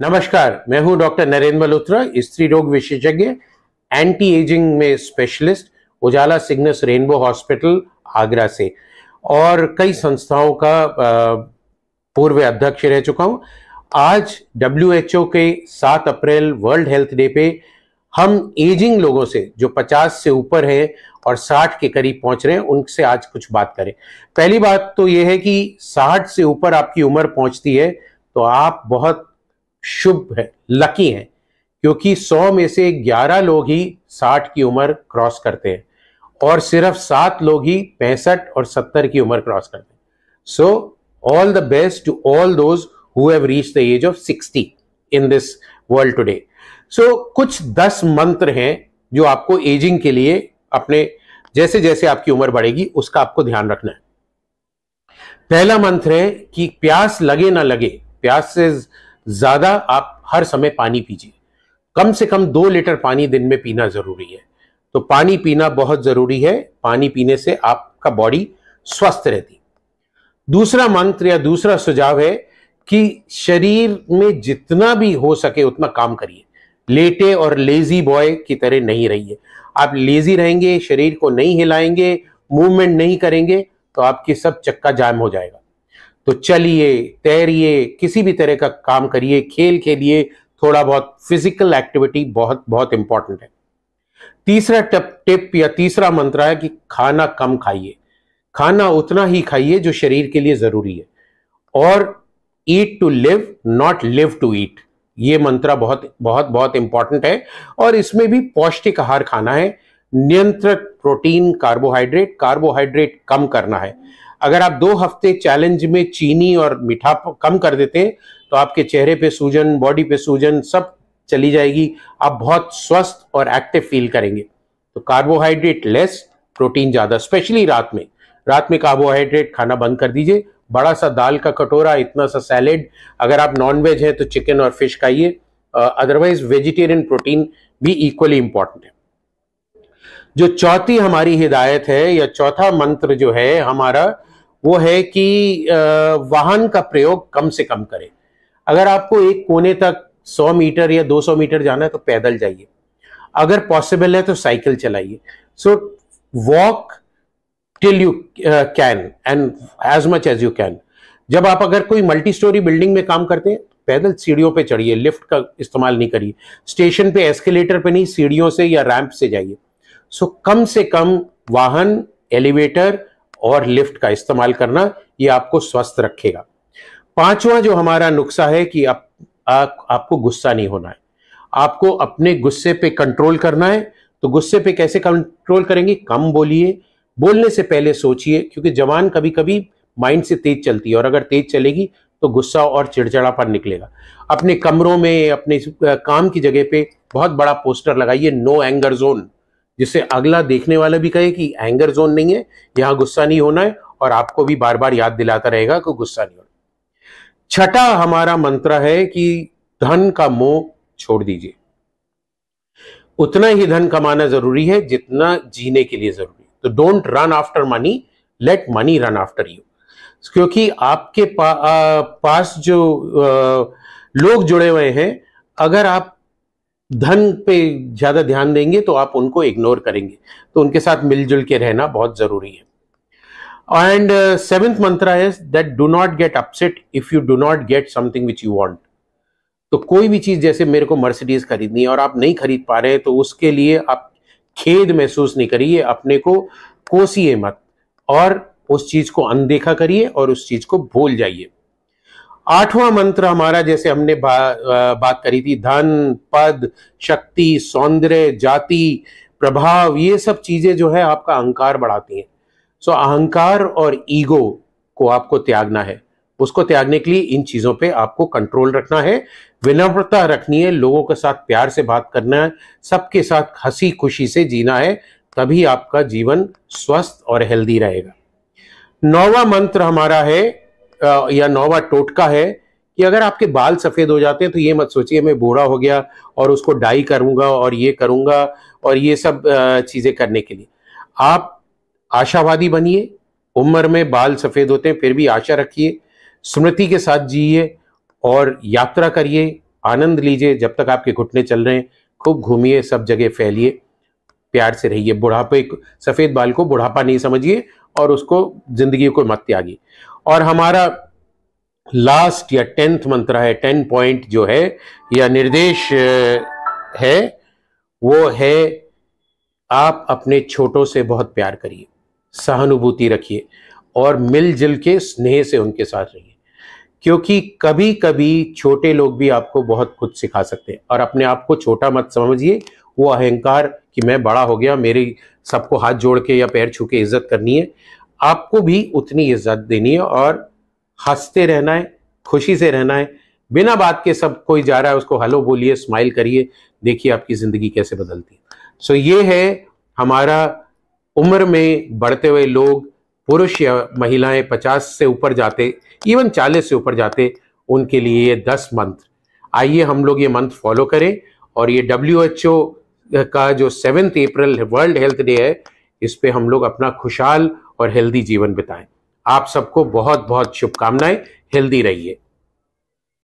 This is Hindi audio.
नमस्कार, मैं हूं डॉक्टर नरेंद्र मल्होत्रा, स्त्री रोग विशेषज्ञ, एंटी एजिंग में स्पेशलिस्ट, उजाला सिग्नस रेनबो हॉस्पिटल आगरा से और कई संस्थाओं का पूर्व अध्यक्ष रह चुका हूं। आज WHO के 7 अप्रैल वर्ल्ड हेल्थ डे पे हम एजिंग लोगों से जो 50 से ऊपर हैं और 60 के करीब पहुंच रहे हैं उनसे आज कुछ बात करें। पहली बात तो यह है कि 60 से ऊपर आपकी उम्र पहुंचती है तो आप बहुत शुभ है, लकी हैं, क्योंकि 100 में से 11 लोग ही 60 की उम्र क्रॉस करते हैं और सिर्फ 7 लोग ही 65 और 70 की उम्र क्रॉस करते हैं। So all the best to all those who have reached the age of 60 in this world today. So कुछ 10 मंत्र हैं जो आपको एजिंग के लिए अपने जैसे जैसे आपकी उम्र बढ़ेगी उसका आपको ध्यान रखना है। पहला मंत्र है कि प्यास लगे ना लगे, प्यास से ज्यादा आप हर समय पानी पीजिए। कम से कम 2 लीटर पानी दिन में पीना जरूरी है। तो पानी पीना बहुत जरूरी है। पानी पीने से आपका बॉडी स्वस्थ रहती। दूसरा मंत्र या दूसरा सुझाव है कि शरीर में जितना भी हो सके उतना काम करिए। लेटे और लेजी बॉय की तरह नहीं रहिए। आप लेजी रहेंगे, शरीर को नहीं हिलाएंगे, मूवमेंट नहीं करेंगे तो आपकी सब चक्का जाम हो जाएगा। तो चलिए, तैरिए, किसी भी तरह का काम करिए, खेल खेलिए, थोड़ा बहुत फिजिकल एक्टिविटी बहुत बहुत इंपॉर्टेंट है। तीसरा टिप या तीसरा मंत्र है कि खाना कम खाइए। खाना उतना ही खाइए जो शरीर के लिए जरूरी है। और eat to live, not live to eat, ये मंत्र बहुत बहुत बहुत इंपॉर्टेंट है। और इसमें भी पौष्टिक आहार खाना है, नियंत्रित प्रोटीन, कार्बोहाइड्रेट कम करना है। अगर आप 2 हफ्ते चैलेंज में चीनी और मीठा कम कर देते हैं तो आपके चेहरे पे सूजन, बॉडी पे सूजन सब चली जाएगी। आप बहुत स्वस्थ और एक्टिव फील करेंगे। तो कार्बोहाइड्रेट लेस, प्रोटीन ज्यादा, स्पेशली रात में कार्बोहाइड्रेट खाना बंद कर दीजिए। बड़ा सा दाल का कटोरा, इतना सा सैलेड, अगर आप नॉन वेज है तो चिकन और फिश खाइए। अदरवाइज वेजिटेरियन प्रोटीन भी इक्वली इंपॉर्टेंट है। जो चौथी हमारी हिदायत है या चौथा मंत्र जो है हमारा, वो है कि वाहन का प्रयोग कम से कम करें। अगर आपको एक कोने तक 100 मीटर या 200 मीटर जाना है तो पैदल जाइए। अगर पॉसिबल है तो साइकिल चलाइए। So walk till you can and as much as you can. जब आप अगर कोई मल्टी स्टोरी बिल्डिंग में काम करते हैं पैदल सीढ़ियों पे चढ़िए, लिफ्ट का इस्तेमाल नहीं करिए। स्टेशन पे एस्केलेटर पे नहीं, सीढ़ियों से या रैंप से जाइए। सो कम से कम वाहन, एलिवेटर और लिफ्ट का इस्तेमाल करना, ये आपको स्वस्थ रखेगा। 5वां जो हमारा नुस्खा है कि आपको गुस्सा नहीं होना है। आपको अपने गुस्से पे कंट्रोल करना है। तो गुस्से पे कैसे कंट्रोल करेंगे? कम बोलिए, बोलने से पहले सोचिए, क्योंकि जबान कभी कभी माइंड से तेज चलती है और अगर तेज चलेगी तो गुस्सा और चिड़चिड़ापन निकलेगा। अपने कमरों में, अपने काम की जगह पे बहुत बड़ा पोस्टर लगाइए, नो एंगर जोन, जिससे अगला देखने वाला भी कहे कि एंगर जोन नहीं है, यहां गुस्सा नहीं होना है, और आपको भी बार बार याद दिलाता रहेगा कि गुस्सा नहीं होना। छठा हमारा मंत्र है कि धन का मोह छोड़ दीजिए। उतना ही धन कमाना जरूरी है जितना जीने के लिए जरूरी है। तो don't run after money, late money run after you. क्योंकि आपके पास जो लोग जुड़े हुए हैं, अगर आप धन पे ज्यादा ध्यान देंगे तो आप उनको इग्नोर करेंगे। तो उनके साथ मिलजुल के रहना बहुत जरूरी है। एंड 7th मंत्र है that do not get upset if you do not get something which you want. तो कोई भी चीज, जैसे मेरे को मर्सिडीज खरीदनी है और आप नहीं खरीद पा रहे हैं तो उसके लिए आप खेद महसूस नहीं करिए, अपने को कोसिए मत और उस चीज को अनदेखा करिए और उस चीज को भूल जाइए। 8वां मंत्र हमारा, जैसे हमने बात करी थी, धन, पद, शक्ति, सौंदर्य, जाति, प्रभाव, ये सब चीजें जो है आपका अहंकार बढ़ाती हैं। सो अहंकार और ईगो को आपको त्यागना है। उसको त्यागने के लिए इन चीजों पे आपको कंट्रोल रखना है, विनम्रता रखनी है, लोगों के साथ प्यार से बात करना है, सबके साथ हंसी खुशी से जीना है, तभी आपका जीवन स्वस्थ और हेल्दी रहेगा। 9वां मंत्र हमारा है या 9वां टोटका है कि अगर आपके बाल सफेद हो जाते हैं तो ये मत सोचिए मैं बूढ़ा हो गया और उसको डाई करूंगा और ये करूंगा और ये सब चीजें करने के लिए। आप आशावादी बनिए। उम्र में बाल सफेद होते हैं फिर भी आशा रखिए, स्मृति के साथ जिए और यात्रा करिए, आनंद लीजिए जब तक आपके घुटने चल रहे हैं, खूब घूमिए, सब जगह फैलिए, प्यार से रहिए। बुढ़ापे, सफेद बाल को बुढ़ापा नहीं समझिए और उसको, जिंदगी को मत त्यागिए। और हमारा लास्ट या 10th मंत्र है, 10 पॉइंट जो है या निर्देश है, वो है आप अपने छोटों से बहुत प्यार करिए, सहानुभूति रखिए और मिलजुल के स्नेह से उनके साथ रहिए, क्योंकि कभी कभी छोटे लोग भी आपको बहुत कुछ सिखा सकते हैं। और अपने आप को छोटा मत समझिए, वो अहंकार कि मैं बड़ा हो गया, मेरी सबको हाथ जोड़ के या पैर छू के इज्जत करनी है, आपको भी उतनी इज्जत देनी है और हंसते रहना है, खुशी से रहना है। बिना बात के सब कोई जा रहा है उसको हेलो बोलिए, स्माइल करिए, देखिए आपकी जिंदगी कैसे बदलती है। सो ये है हमारा उम्र में बढ़ते हुए लोग, पुरुष या महिलाएं 50 से ऊपर जाते, इवन 40 से ऊपर जाते, उनके लिए ये 10 मंत्र। आइए हम लोग ये मंत्र फॉलो करें और ये WHO का जो 7 अप्रैल वर्ल्ड हेल्थ डे है, इस पे हम लोग अपना खुशहाल और हेल्दी जीवन बिताएं। आप सबको बहुत बहुत शुभकामनाएं, हेल्दी रहिए।